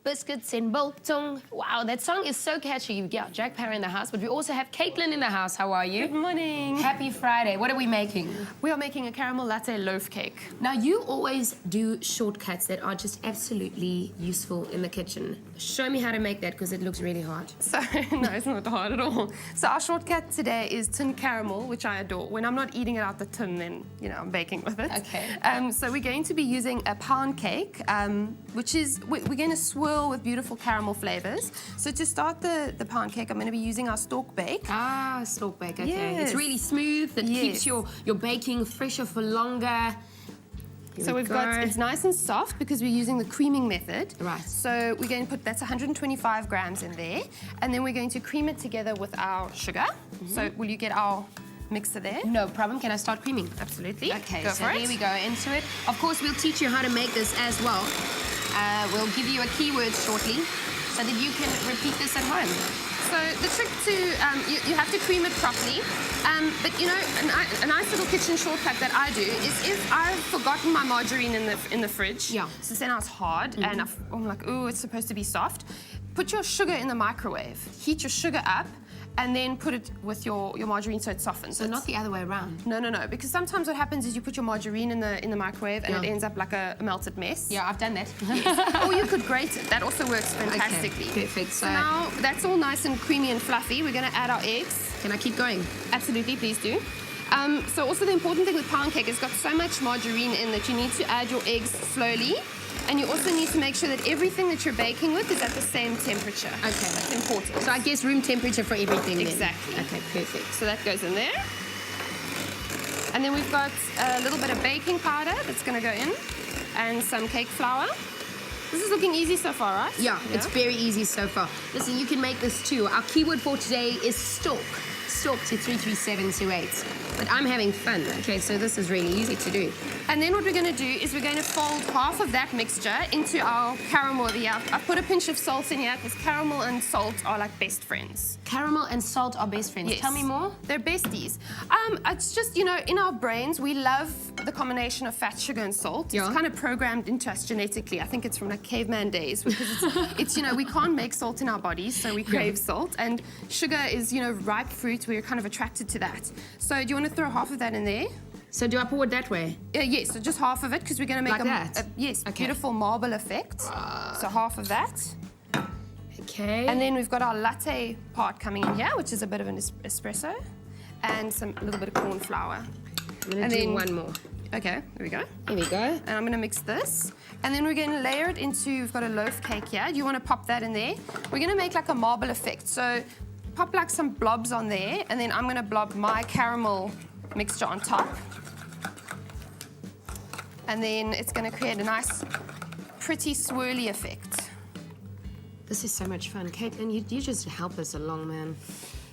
biscuits and biltong. Wow, that song is so catchy. You've got Jack Parra in the house, but we also have Caitlin in the house. How are you? Good morning. Happy Friday. What are we making? We are making a caramel latte loaf cake. Now, you always do shortcuts that are just absolutely useful in the kitchen. Show me how to make that because it looks really hard. So, no, it's not hard at all. So our shortcut today is tin caramel, which I adore. When I'm not eating it out the tin, then, you know, I'm baking with it. Okay. So we're going to be using a pound cake, which is, we're going to swirl with beautiful caramel flavors. So to start the pound cake, I'm going to be using our Stork bake. Ah, Stork bake, okay. Yes. It's really smooth. It keeps your baking fresher for longer. So we've got, it's nice and soft because we're using the creaming method. Right. So we're going to put, that's 125 grams in there. And then we're going to cream it together with our sugar. So will you get our mixer there? No problem. Can I start creaming? Absolutely. Okay, go so for it. here we go into it. Of course, we'll teach you how to make this as well. We'll give you a keyword shortly so that you can repeat this at home. So the trick to, you have to cream it properly, but you know, a nice little kitchen shortcut that I do is if I've forgotten my margarine in the fridge, so then it's hard, and I'm like, ooh, it's supposed to be soft, put your sugar in the microwave, heat your sugar up, and then put it with your margarine so it softens. So not the other way around? No, because sometimes what happens is you put your margarine in the microwave and it ends up like a melted mess. Yeah, I've done that. Yes. Or you could grate it. That also works fantastically. Okay, perfect. So now that's all nice and creamy and fluffy. We're going to add our eggs. Can I keep going? Absolutely, please do. So also the important thing with pound cake, it's got so much margarine in that you need to add your eggs slowly. And you also need to make sure that everything that you're baking with is at the same temperature. Okay. That's important. So I guess room temperature for everything Exactly. then. Okay, perfect. So that goes in there. And then we've got a little bit of baking powder that's going to go in. And some cake flour. This is looking easy so far, right? Yeah, it's very easy so far. Listen, you can make this too. Our keyword for today is Stork. Stork to 33728. But I'm having fun. Okay, so this is really easy to do. And then what we're going to do is we're going to fold half of that mixture into our caramel. I've put a pinch of salt in here because caramel and salt are like best friends. Caramel and salt are best friends. Yes. Tell me more. They're besties. It's just, you know, in our brains, we love the combination of fat, sugar, and salt. Yeah. It's kind of programmed into us genetically. I think it's from like caveman days because it's you know, we can't make salt in our bodies, so we crave salt. And sugar is, you know, ripe fruit. We're kind of attracted to that. So do you want to throw half of that in there? So do I pour it that way? Yes, so just half of it because we're going to make like a beautiful marble effect. So half of that. Okay. And then we've got our latte part coming in here, which is a bit of an espresso, and a little bit of corn flour. I'm going to do one more. Okay, there we go. Here we go. And I'm going to mix this. And then we're going to layer it into, we've got a loaf cake here. Do you want to pop that in there? We're going to make like a marble effect. So pop like some blobs on there, and then I'm going to blob my caramel mixture on top. And then it's going to create a nice, pretty swirly effect. This is so much fun. Caitlin, you just help us along, man.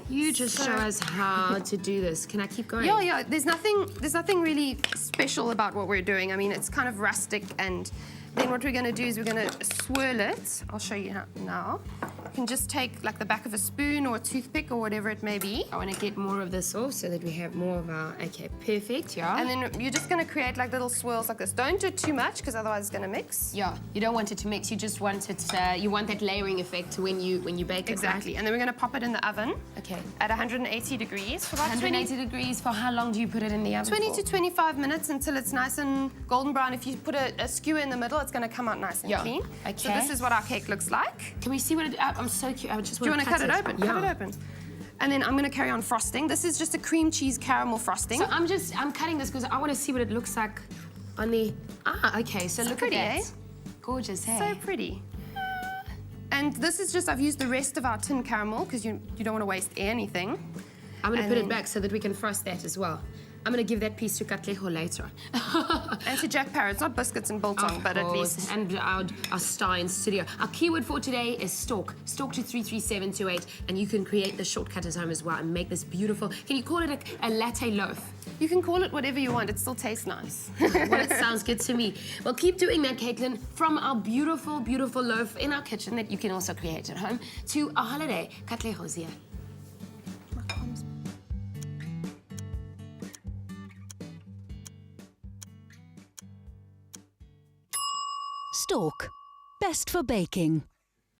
You just show us how to do this. Can I keep going? Yeah. There's nothing really special about what we're doing. I mean, it's kind of rustic, and then what we're going to do is we're going to swirl it. I'll show you now. You can just take like the back of a spoon or a toothpick or whatever it may be. I want to get more of this off so that we have more of our... Okay, perfect, yeah. And then you're just going to create like little swirls like this. Don't do too much because otherwise it's going to mix. Yeah, you don't want it to mix. You just want it. You want that layering effect when you bake it. Exactly. Right? And then we're going to pop it in the oven. Okay. At 180 degrees for about 180 degrees. For how long do you put it in the oven? 20 to 25 minutes until it's nice and golden brown. If you put a skewer in the middle, it's going to come out nice and clean. Okay. So this is what our cake looks like. Can we see what it? I'm so curious. I just Do you want to cut it open? Yeah. Cut it open. And then I'm going to carry on frosting. This is just a cream cheese caramel frosting. So I'm cutting this because I want to see what it looks like on the... Okay. So look pretty, at that. eh? Gorgeous, hey? So pretty. And this is just, I've used the rest of our tin caramel because you don't want to waste anything. I'm going to put it back so that we can frost that as well. I'm going to give that piece to Katleho later. And to Jack Parra. It's not biscuits and biltong, but at least... And our star in studio. Our keyword for today is Stork. Stork to 33728. And you can create the shortcut at home as well and make this beautiful... Can you call it a latte loaf? You can call it whatever you want. It still tastes nice. Well, it sounds good to me. Well, keep doing that, Caitlin. From our beautiful, beautiful loaf in our kitchen that you can also create at home to our holiday. Katleho's here. Stork. Best for baking.